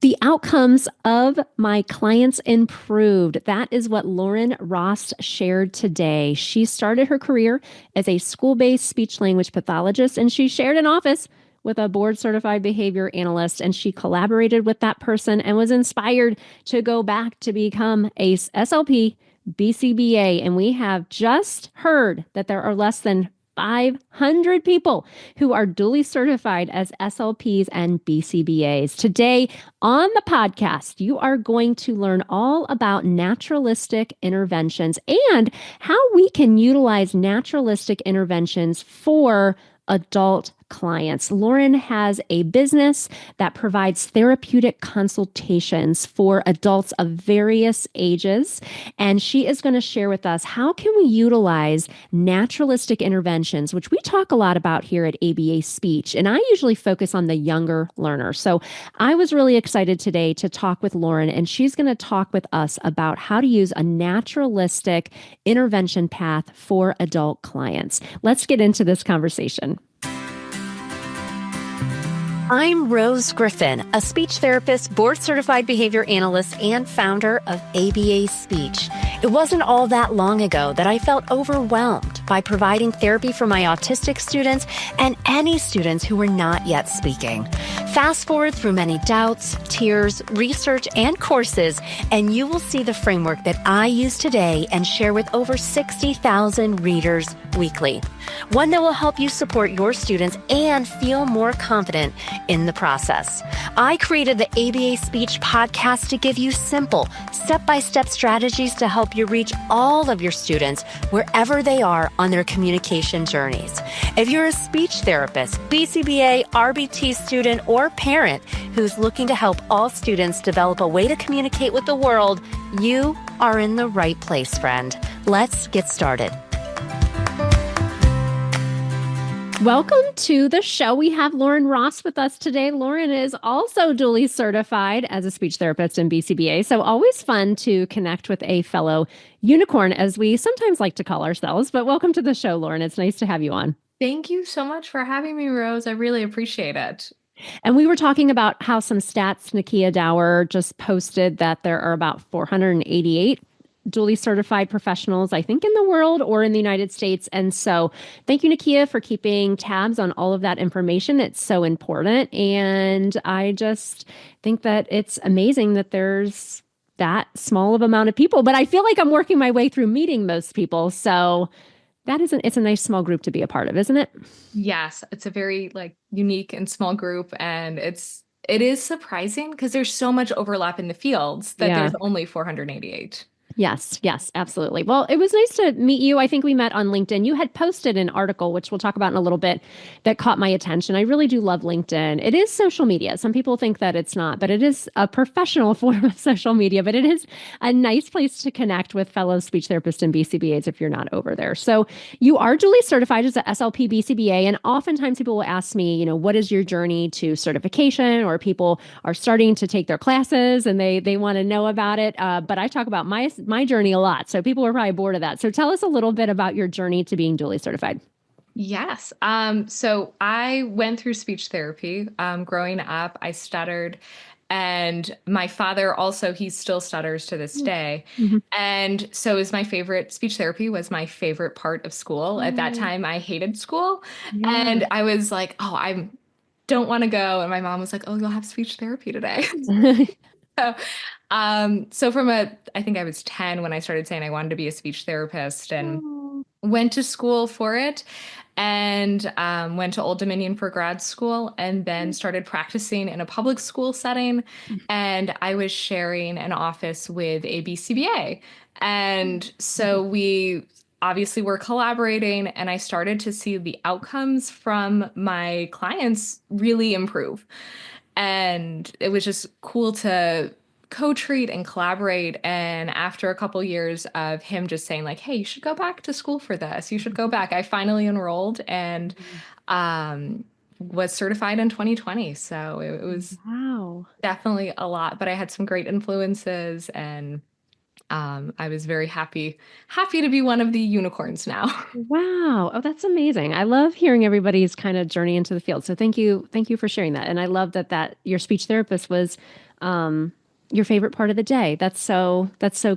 The outcomes of my clients improved. That is what Lauren Ross shared today. She started her career as a school-based speech-language pathologist, and she shared an office with a board certified behavior analyst, and she collaborated with that person and was inspired to go back to become a SLP BCBA. And we have just heard that there are less than 500 people who are duly certified as SLPs and BCBAs. Today on the podcast, you are going to learn all about naturalistic interventions and how we can utilize naturalistic interventions for adult clients. Lauren has a business that provides therapeutic consultations for adults of various ages, and she is going to share with us how can we utilize naturalistic interventions, which we talk a lot about here at ABA Speech, and I usually focus on the younger learner. So I was really excited today to talk with Lauren, and she's going to talk with us about how to use a naturalistic intervention path for adult clients. Let's get into this conversation. I'm Rose Griffin, a speech therapist, board certified behavior analyst, and founder of ABA Speech. It wasn't all that long ago that I felt overwhelmed by providing therapy for my autistic students and any students who were not yet speaking. Fast forward through many doubts, tears, research, and courses, and you will see the framework that I use today and share with over 60,000 readers weekly. One that will help you support your students and feel more confident in the process. I created the ABA Speech podcast to give you simple, step-by-step strategies to help you reach all of your students wherever they are on their communication journeys. If you're a speech therapist, BCBA, RBT student, or parent who's looking to help all students develop a way to communicate with the world, you are in the right place, friend. Let's get started. Welcome to the show. We have Lauren Ross with us today. Lauren is also duly certified as a speech therapist in BCBA, so always fun to connect with a fellow unicorn, as we sometimes like to call ourselves. But welcome to the show, Lauren. It's nice to have you on. Thank you so much for having me, Rose. I really appreciate it. And we were talking about how some stats, Nakia Dower just posted that there are about 488 duly certified professionals, I think, in the world or in the United States. And so thank you, Nakia, for keeping tabs on all of that information. It's so important. And I just think that it's amazing that there's that small of amount of people, but I feel like I'm working my way through meeting most people. So it's a nice small group to be a part of, isn't it? Yes, it's a very unique and small group. And it is surprising because there's so much overlap in the fields that there's only 488. Yes, absolutely. Well, it was nice to meet you. I think we met on LinkedIn. You had posted an article, which we'll talk about in a little bit, that caught my attention. I really do love LinkedIn. It is social media. Some people think that it's not, but it is a professional form of social media, but it is a nice place to connect with fellow speech therapists and BCBAs if you're not over there. So you are duly certified as a SLP BCBA. And oftentimes people will ask me, what is your journey to certification? Or people are starting to take their classes and they want to know about it. But I talk about my journey a lot. So people are probably bored of that. So tell us a little bit about your journey to being duly certified. Yes. So I went through speech therapy. Growing up, I stuttered. And my father also, he still stutters to this day. Mm-hmm. And so speech therapy was my favorite part of school. At that time, I hated school. Yeah. And I was like, I don't want to go. And my mom was like, oh, you'll have speech therapy today. So I think I was 10 when I started saying I wanted to be a speech therapist and went to school for it and went to Old Dominion for grad school and then started practicing in a public school setting. And I was sharing an office with a BCBA. And so we obviously were collaborating and I started to see the outcomes from my clients really improve. And it was just cool to co-treat and collaborate. And after a couple years of him just saying hey, you should go back to school for this. You should go back. I finally enrolled and was certified in 2020. So it was definitely a lot, but I had some great influences and I was very happy to be one of the unicorns now. Wow. Oh, that's amazing. I love hearing everybody's kind of journey into the field. So thank you for sharing that. And I love that your speech therapist was um your favorite part of the day. That's so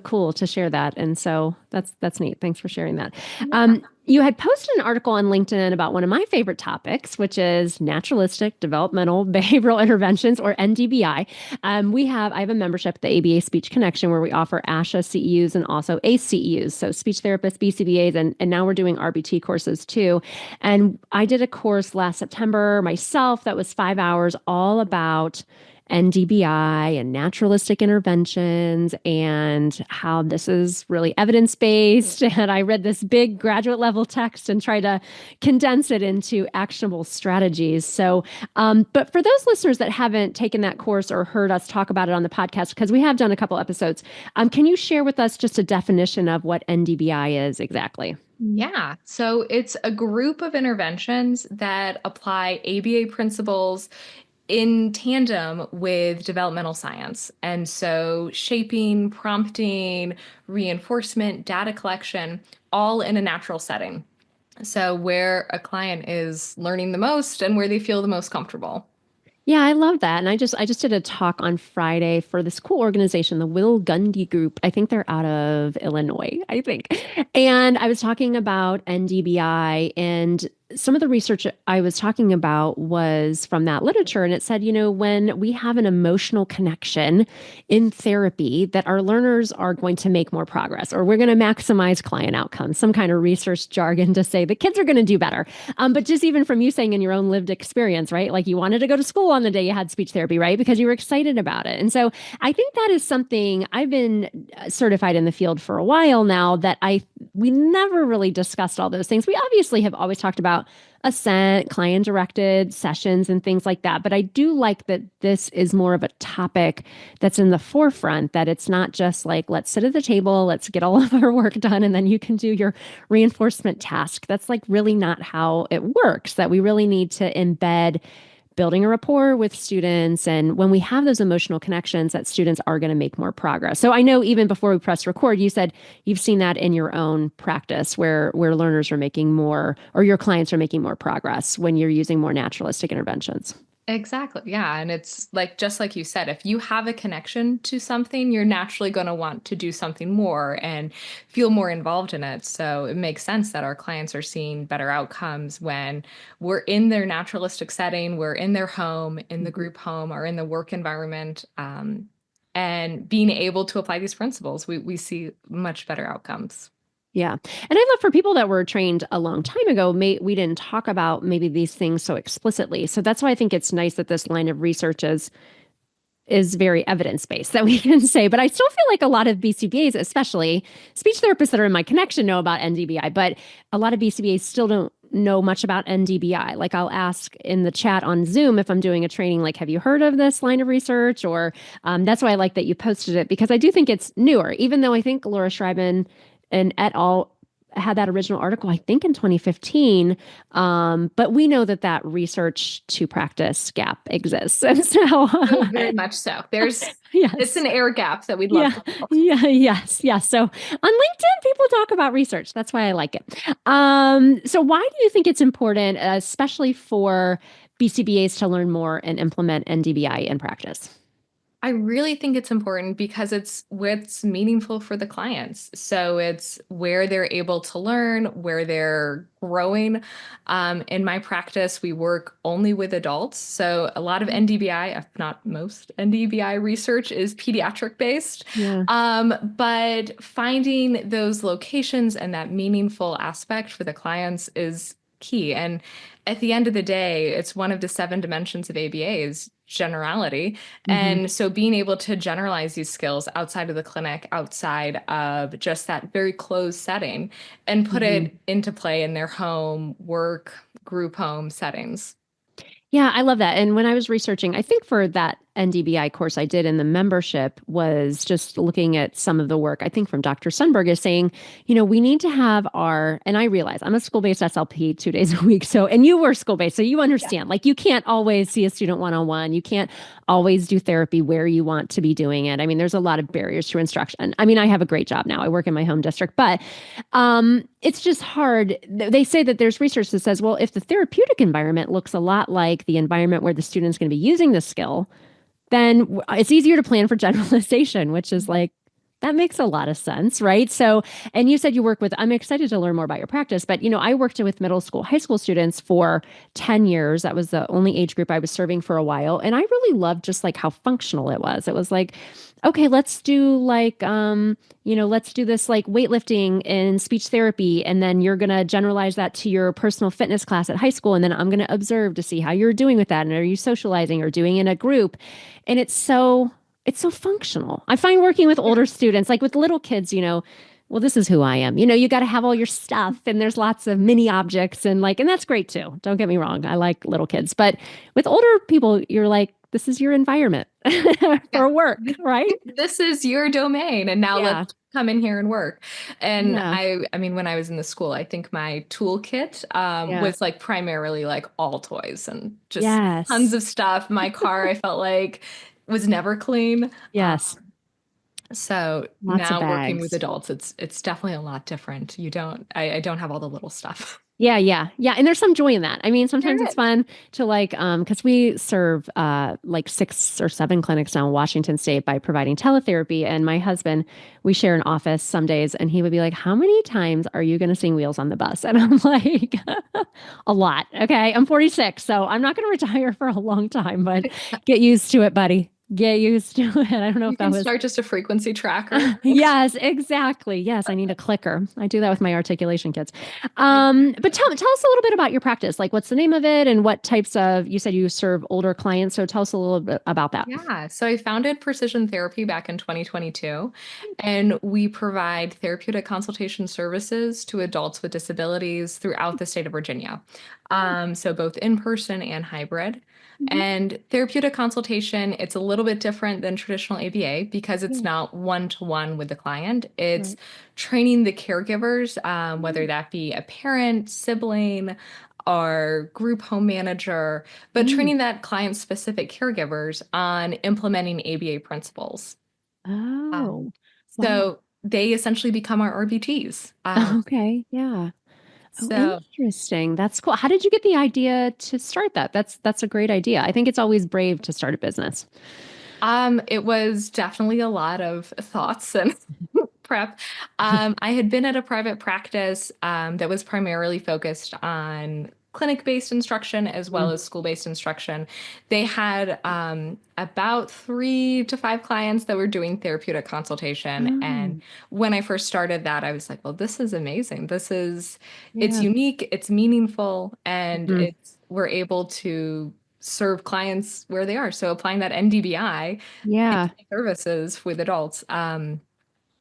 cool to share that. And so that's neat. Thanks for sharing that. Yeah. You had posted an article on LinkedIn about one of my favorite topics, which is naturalistic developmental behavioral interventions, or NDBI. I have a membership at the ABA Speech Connection where we offer ASHA CEUs and also ACE CEUs, so speech therapists, BCBAs, and now we're doing RBT courses too. And I did a course last September myself that was 5 hours, all about NDBI and naturalistic interventions and how this is really evidence based. And I read this big graduate level text and tried to condense it into actionable strategies. So, but for those listeners that haven't taken that course or heard us talk about it on the podcast, because we have done a couple episodes, can you share with us just a definition of what NDBI is exactly? Yeah. So it's a group of interventions that apply ABA principles in tandem with developmental science. And so shaping, prompting, reinforcement, data collection, all in a natural setting. So where a client is learning the most and where they feel the most comfortable. Yeah, I love that. And I just did a talk on Friday for this cool organization, the Will Gundy Group. I think they're out of Illinois, I think. And I was talking about NDBI, and some of the research I was talking about was from that literature. And it said, when we have an emotional connection in therapy, that our learners are going to make more progress, or we're going to maximize client outcomes, some kind of research jargon to say the kids are going to do better. But just even from you saying in your own lived experience, right? Like you wanted to go to school on the day you had speech therapy, right? Because you were excited about it. And so I think that is something I've been certified in the field for a while now, that we never really discussed all those things. We obviously have always talked about assent, client directed sessions, and things like that. But I do like that this is more of a topic that's in the forefront, that it's not just like, let's sit at the table, let's get all of our work done, and then you can do your reinforcement task. That's like really not how it works, that we really need to embed building a rapport with students. And when we have those emotional connections, that students are going to make more progress. So I know even before we press record, you said you've seen that in your own practice where learners are making more, or your clients are making more progress when you're using more naturalistic interventions. Exactly. Yeah. And it's like, just like you said, if you have a connection to something, you're naturally going to want to do something more and feel more involved in it. So it makes sense that our clients are seeing better outcomes when we're in their naturalistic setting, we're in their home, in the Mhm. group home, or in the work environment. And being able to apply these principles, we see much better outcomes. Yeah. And I love for people that were trained a long time ago, we didn't talk about maybe these things so explicitly. So that's why I think it's nice that this line of research is very evidence based, that we can say. But I still feel like a lot of BCBAs, especially speech therapists that are in my connection, know about NDBI, but a lot of BCBAs still don't know much about NDBI. Like I'll ask in the chat on Zoom if I'm doing a training, like, have you heard of this line of research? Or that's why I like that you posted it, because I do think it's newer, even though I think Laura Schreiben and et al. Had that original article, I think in 2015. But we know that research to practice gap exists. And so, Oh, very much so. It's yes. an air gap that we'd love Yeah. to fill. Yes. So on LinkedIn, people talk about research. That's why I like it. So why do you think it's important, especially for BCBAs, to learn more and implement NDBI in practice? I really think it's important because it's what's meaningful for the clients. So it's where they're able to learn, where they're growing. In my practice, we work only with adults. So a lot of NDBI, if not most NDBI research, is pediatric based. Yeah. But finding those locations and that meaningful aspect for the clients is key. And at the end of the day, it's one of the seven dimensions of ABA is generality. Mm-hmm. And so being able to generalize these skills outside of the clinic, outside of just that very closed setting, and put Mm-hmm. it into play in their home, work, group home settings. Yeah, I love that. And when I was researching, I think for NDBI course I did in the membership was just looking at some of the work, I think from Dr. Sundberg is saying, we need to have and I realize I'm a school-based SLP 2 days a week. So, and you were school-based, so you Yeah. understand, like you can't always see a student one-on-one. You can't always do therapy where you want to be doing it. I mean, there's a lot of barriers to instruction. I mean, I have a great job now. I work in my home district, but it's just hard. They say that there's research that says, well, if the therapeutic environment looks a lot like the environment where the student's going to be using the skill, then it's easier to plan for generalization, which is like, that makes a lot of sense, right? So, and you said you work with, I'm excited to learn more about your practice, but I worked with middle school, high school students for 10 years. That was the only age group I was serving for a while. And I really loved just like how functional it was. It was like, okay, let's do like, let's do this like weightlifting and speech therapy. And then you're going to generalize that to your personal fitness class at high school. And then I'm going to observe to see how you're doing with that. And are you socializing or doing in a group? And it's so functional. I find working with older students, like with little kids, well, this is who I am. You got to have all your stuff and there's lots of mini objects and that's great too. Don't get me wrong. I like little kids, but with older people, you're like, this is your environment Yeah. for work, right? This is your domain, and now Yeah. let's come in here and work. And Yeah. I mean, when I was in the school, I think my toolkit Yeah. was like primarily like all toys and just tons Yes. of stuff. My car, I felt like was never clean. Yes. So Lots of now working with bags. adults, it's definitely a lot different. I don't have all the little stuff. Yeah, yeah, yeah. And there's some joy in that. I mean, sometimes There it's is. fun to because we serve like 6 or 7 clinics now in Washington State by providing teletherapy. And my husband, we share an office some days, and he would be like, "How many times are you going to sing Wheels on the Bus?" And I'm like, "A lot." Okay, I'm 46, so I'm not going to retire for a long time, but get used to it, buddy. Get used to it. I don't know You if that can was start just a frequency tracker. yes, exactly. Yes, I need a clicker. I do that with my articulation kids. Like, But tell us a little bit about your practice. Like, what's the name of it, and what types of? You said you serve older clients, so tell us a little bit about that. yeah, so I founded Precision Therapy back in 2022, and we provide therapeutic consultation services to adults with disabilities throughout the state of Virginia. So both in person and hybrid. Mhm. And therapeutic consultation, it's a little bit different than traditional ABA because it's Yeah, not one-to-one with the client. It's right. training the caregivers, whether Mm, that be a parent, sibling, or group home manager, but mm. training that client-specific caregivers on implementing ABA principles. Um, Oh, wow. so they essentially become our RBTs. Okay, yeah. Oh, So interesting. That's cool. How did you get the idea to start that? That's a great idea. I think it's always brave to start a business. it was definitely a lot of thoughts and prep. I had been at a private practice that was primarily focused on clinic-based instruction as well Mm. as school-based instruction. They had about 3 to 5 clients that were doing therapeutic consultation. And Oh, when I first started that, I was like, well, this is amazing. It's yeah. unique, it's meaningful, and Mhm. we're able to serve clients where they are. So applying that NDBI into Yeah. my services with adults.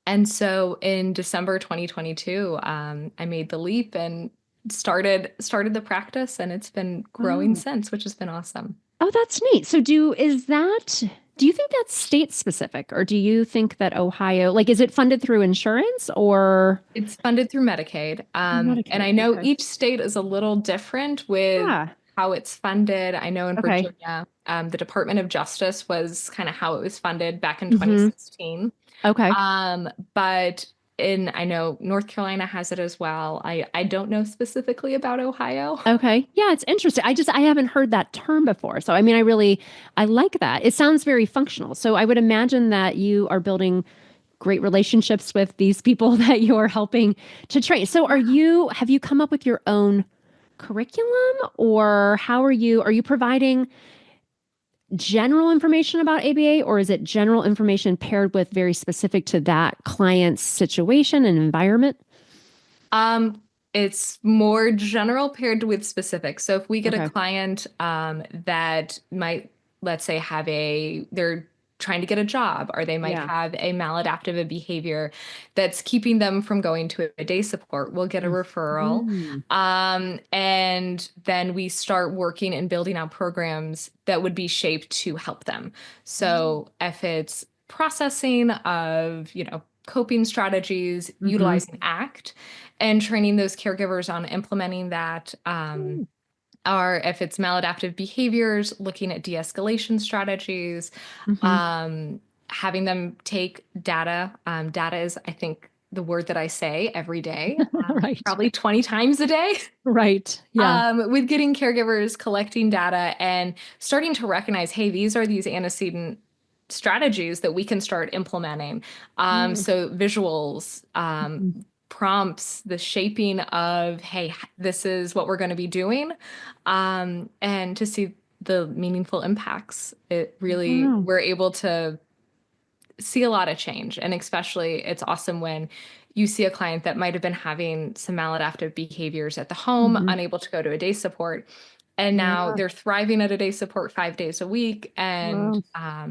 And so in December 2022, I made the leap and started the practice, and it's been growing Wow. since, which has been awesome. Oh, that's neat. So do you think that's state specific, or do you think that Ohio, like, is it funded through insurance or It's funded through Medicaid. And Medicaid? I know Okay. each state is a little different with Yeah. how it's funded. I know in Okay. Virginia, the Department of Justice was kind of how it was funded back in Hmm. 2016. Okay. But I know North Carolina has it as well. I don't know specifically about Ohio. Okay. Yeah, it's interesting. I haven't heard that term before. So I mean, I like that. It sounds very functional. So I would imagine that you are building great relationships with these people that you're helping to train. So have you come up with your own curriculum, or are you providing general information about ABA, or is it general information paired with very specific to that client's situation and environment? Um, it's more general paired with specific. So if we get a Okay. client that might, let's say, they're trying to get a job, or they might Yeah. have a maladaptive behavior that's keeping them from going to a day support. We'll get a referral. Mm-hmm. And then we start working and building out programs that would be shaped to help them. So if it's processing of, coping strategies, Mm-hmm. utilizing ACT, and training those caregivers on implementing that. Or if it's maladaptive behaviors, looking at de-escalation strategies, Mm-hmm. um, having them take data. Data is, I think, the word that I say every day, Right. probably 20 times a day. Right. Yeah. With getting caregivers collecting data and starting to recognize, hey, these are these antecedent strategies that we can start implementing. Yeah. So visuals, Mhm. prompts, the shaping of, hey, this is what we're going to be doing, and to see the meaningful impacts. It really, Wow. we're able to see a lot of change. And especially, it's awesome when you see a client that might have been having some maladaptive behaviors at the home, Hmm. unable to go to a day support. And now Yeah. they're thriving at a day support 5 days a week, and Wow.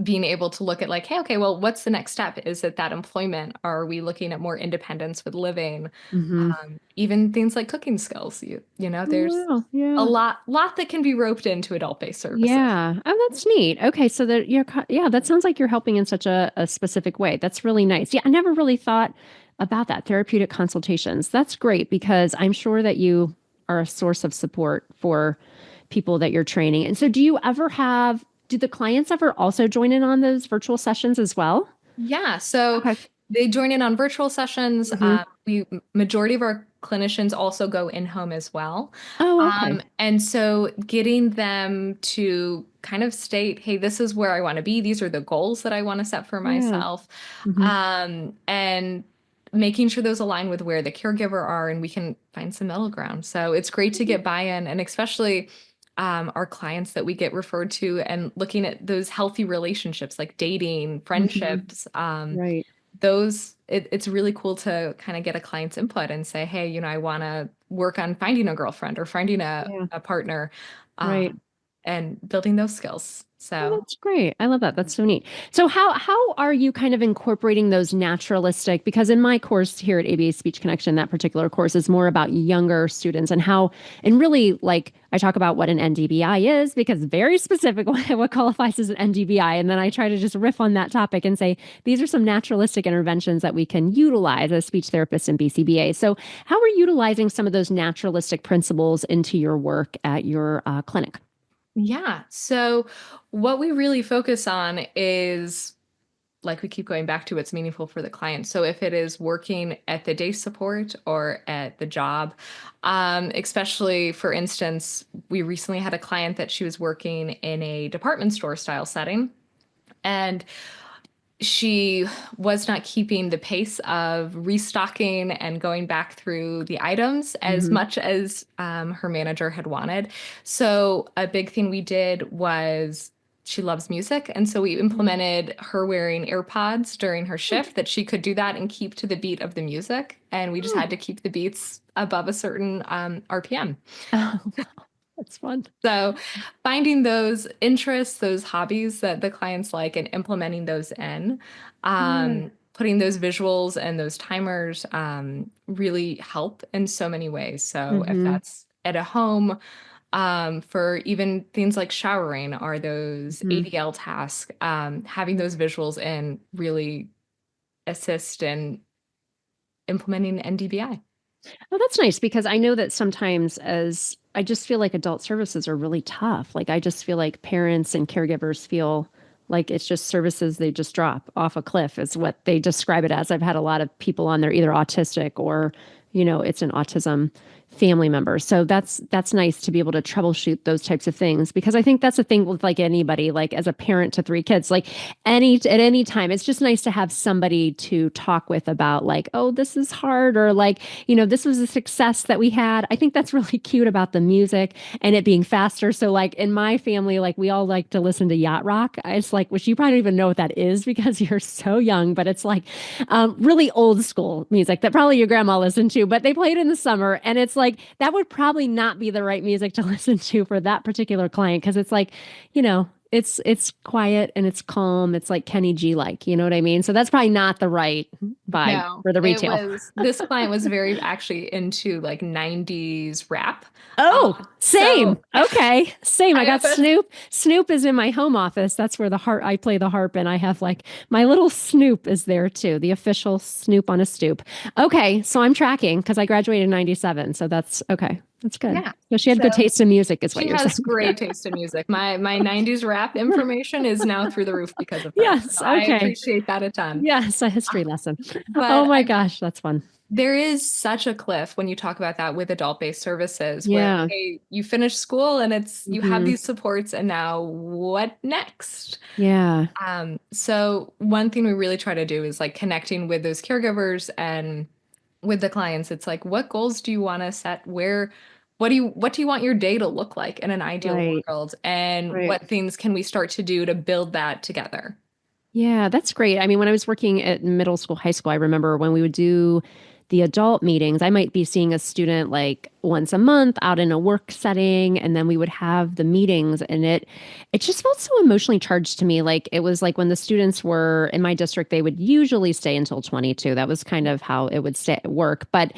being able to look at like, hey, okay, well, what's the next step? Is it that employment? Are we looking at more independence with living? Hmm. Even things like cooking skills. There's Wow. a Yeah. lot that can be roped into adult-based services. Yeah. Oh, that's neat. Okay. So that yeah, that sounds like you're helping in such a specific way. That's really nice. Yeah. I never really thought about that. Therapeutic consultations. That's great because I'm sure that you are a source of support for people that you're training. And so do the clients ever also join in on those virtual sessions as well? Yeah, so Okay. they join in on virtual sessions. Hmm. We majority of our clinicians also go in home as well, Oh, okay. and so getting them to kind of state, "Hey, this is where I want to be. These are the goals that I want to set for Yeah. myself," Hmm. and making sure those align with where the caregiver are, and we can find some middle ground. So it's great to get buy-in, and especially our clients that we get referred to and looking at those healthy relationships like dating, Hmm. friendships, Right. it's really cool to kind of get a client's input and say, hey, I want to work on finding a girlfriend or finding Yeah. a partner, Right. and building those skills. Oh, So that's great. I love that. That's so neat. So how are you kind of incorporating those naturalistic? Because in my course here at ABA Speech Connection, that particular course is more about younger students and really like I talk about what an NDBI is because very specific what qualifies as an NDBI, and then I try to just riff on that topic and say these are some naturalistic interventions that we can utilize as speech therapists in BCBA. So how are you utilizing some of those naturalistic principles into your work at your clinic? yeah. So what we really focus on is, like, we keep going back to what's meaningful for the client. So if it is working at the day support or at the job, especially for instance, we recently had a client that she was working in a department store style setting, and she was not keeping the pace of restocking and going back through the items as Hmm. much as her manager had wanted. So a big thing we did was, she loves music, and so we implemented her wearing AirPods during her shift that she could do that and keep to the beat of the music. And we just had to keep the beats above a certain RPM. Oh, that's fun. So finding those interests, those hobbies that the clients like, and implementing those in, Yeah. putting those visuals and those timers really help in so many ways. So if Hmm. that's at a home, for even things like showering or those Hmm. ADL tasks, having those visuals in really assist in implementing NDBI. Oh, that's nice because I know that sometimes as I just feel like adult services are really tough. Like I just feel like parents and caregivers feel like it's just services they just drop off a cliff is what they describe it as. I've had a lot of people on there either autistic or, it's an autism family member. So that's nice to be able to troubleshoot those types of things because I think that's a thing with like anybody, like as a parent to three kids, like at any time, it's just nice to have somebody to talk with about like, oh, this is hard, or like, this was a success that we had. I think that's really cute about the music and it being faster. So like in my family, like we all like to listen to yacht rock. It's like, which you probably don't even know what that is because you're so young, but it's like really old school music that probably your grandma listened to, but they played in the summer. And it's like, that would probably not be the right music to listen to for that particular client because it's like, you know, it's quiet and it's calm. It's like Kenny G like, you know what I mean? So that's probably not the right vibe No, for the it retail. was this client was very actually into like 90s rap. Oh, same. So Okay. Same. I I got always Snoop. Snoop is in my home office. That's where the harp I play the harp and I have like my little Snoop is there too, the official Snoop on a stoop. Okay, so I'm tracking because I graduated in 97. So that's okay. That's good. yeah. So she had So good taste in music is what she you're has saying. great taste in music. My 90s rap information is now through the roof because of her. Yes. So I Okay. appreciate that a ton. Yes, a Uh, history lesson. Oh But my gosh, that's fun. there is such a cliff when you talk about that with adult-based services where, Yeah. hey, you finish school and it's you have Hmm. these supports and now what next? Yeah. So one thing we really try to do is like connecting with those caregivers and with the clients. It's like, what goals do you want to set? What do you want your day to look like in an ideal Right. world? And Right. what things can we start to do to build that together? Yeah, that's great. I mean, when I was working at middle school, high school, I remember when we would do the adult meetings, I might be seeing a student like once a month out in a work setting, and then we would have the meetings, and it just felt so emotionally charged to me. Like it was like when the students were in my district, they would usually stay until 22. That was kind of how it would stay work. But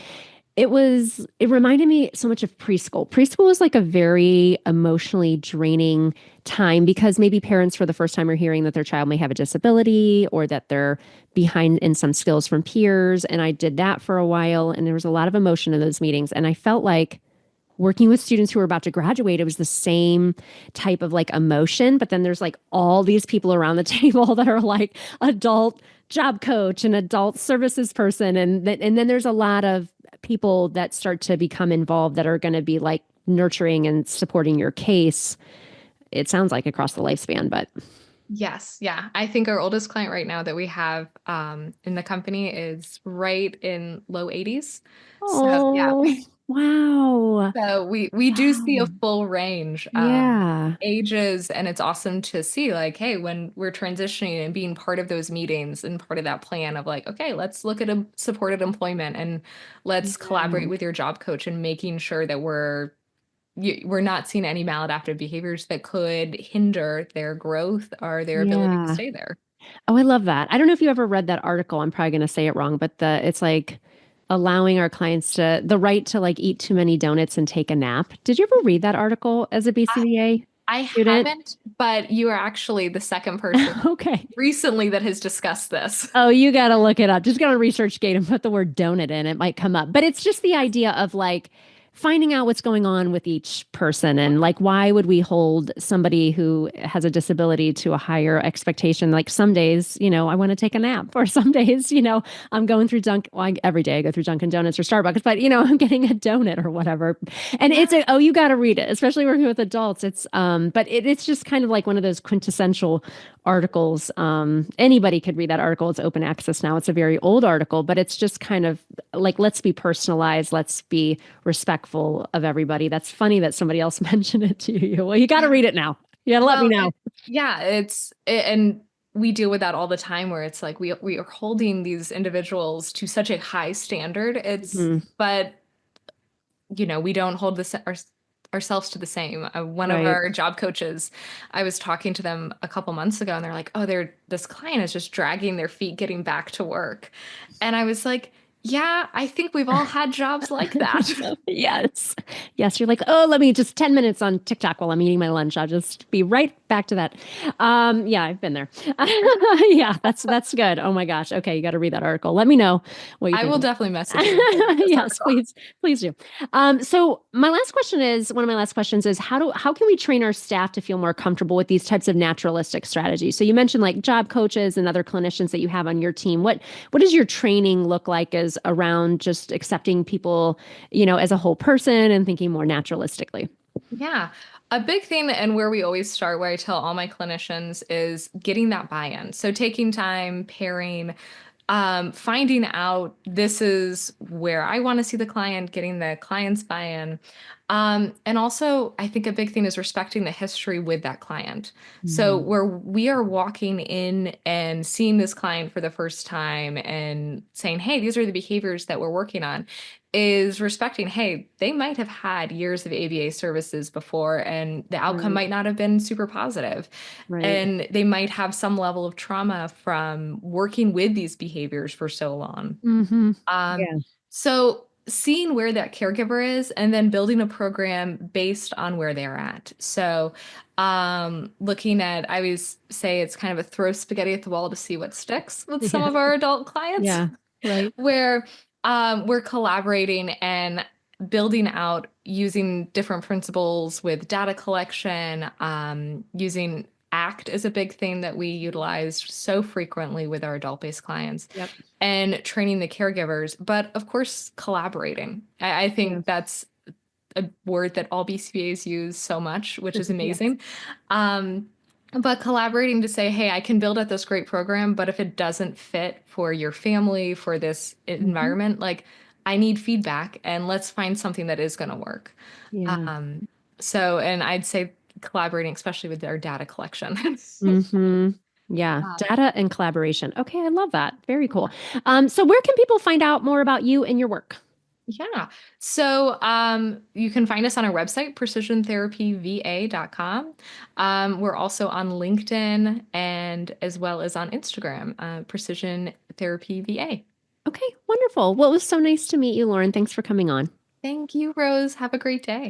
it reminded me so much of preschool. Preschool was like a very emotionally draining time because maybe parents for the first time are hearing that their child may have a disability or that they're behind in some skills from peers. And I did that for a while, and there was a lot of emotion in those meetings. And I felt like working with students who were about to graduate, it was the same type of like emotion, but then there's like all these people around the table that are like adult job coach and adult services person, and then there's a lot of people that start to become involved that are going to be like nurturing and supporting your case. It sounds like across the lifespan, but Yes, yeah. I think our oldest client right now that we have in the company is right in low 80s. So yeah, oh, wow. so we do see a Wow. full range Yeah. ages, and it's awesome to see like, hey, when we're transitioning and being part of those meetings and part of that plan of like, okay, let's look at a supported employment and let's collaborate Yeah. with your job coach and making sure that we're not seeing any maladaptive behaviors that could hinder their growth or their ability to Yeah. stay there. Oh, I love that. I don't know if you ever read that article. I'm probably going to say it wrong, but it's like allowing our clients to the right to like eat too many donuts and take a nap. Did you ever read that article as a I, BCBA I student? haven't, but you are actually the second person Okay. recently that has discussed this. Oh, you got to look it up. Just go on ResearchGate and put the word donut in. It might come up. But it's just the idea of like finding out what's going on with each person and like why would we hold somebody who has a disability to a higher expectation? Like some days, I want to take a nap, or some days, I'm going through every day I go through Dunkin' Donuts or Starbucks, but I'm getting a donut or whatever. And Yeah. you got to read it, especially working with adults. But it's just kind of like one of those quintessential articles. Anybody could read that article. It's open access now. It's a very old article, but it's just kind of like, let's be personalized. Let's be respectful of everybody. That's funny that somebody else mentioned it to you. Well, you got to read it now. You got to let me Well, know. yeah, and we deal with that all the time where it's like we are holding these individuals to such a high standard. Mhm. But we don't hold ourselves to the same. One of Right. our job coaches, I was talking to them a couple months ago, and they're like, "Oh, this client is just dragging their feet getting back to work," and I was like, "Yeah, I think we've all had jobs like that." Yes. Yes. You're like, oh, let me just 10 minutes on TikTok while I'm eating my lunch. I'll just be right back to that. Yeah, I've been there. Yeah, that's good. Oh my gosh. Okay, you got to read that article. Let me know what you I think will of definitely message you after I read this Yes, article. please do. So my last question is one of my last questions is how can we train our staff to feel more comfortable with these types of naturalistic strategies? So you mentioned like job coaches and other clinicians that you have on your team. What does your training look like as around just accepting people, as a whole person and thinking more naturalistically? Yeah. A big thing and where we always start, where I tell all my clinicians, is getting that buy-in. So taking time, pairing, finding out this is where I want to see the client, getting the client's buy-in. And also, I think a big thing is respecting the history with that client. So Mhm. where we are walking in and seeing this client for the first time and saying, hey, these are the behaviors that we're working on. is respecting, hey, they might have had years of ABA services before, and the outcome Right. might not have been super positive. Right. And they might have some level of trauma from working with these behaviors for so long. Mm-hmm. Um, Yeah. so seeing where that caregiver is and then building a program based on where they're at. So looking at, I always say it's kind of a throw spaghetti at the wall to see what sticks with some Yeah. of our adult clients, Yeah. Right. where we're collaborating and building out using different principles with data collection, using ACT is a big thing that we utilize so frequently with our adult-based clients, Yep. and training the caregivers, but of course, collaborating. I Yeah. think that's a word that all BCBAs use so much, which is Yes. amazing. Um, but collaborating to say, hey, I can build out this great program, but if it doesn't fit for your family, for this Mm-hmm. environment, like I need feedback and let's find something that is going to work. Yeah. Um, and I'd say collaborating, especially with their data collection. Mm-hmm. Yeah. Um, Data and collaboration. Okay, I love that. Very cool. So where can people find out more about you and your work? Yeah. You can find us on our website, precisiontherapyva.com. We're also on LinkedIn and as well as on Instagram, Precision Therapy VA. Okay, wonderful. Well, it was so nice to meet you, Lauren. Thanks for coming on. Thank you, Rose. Have a great day.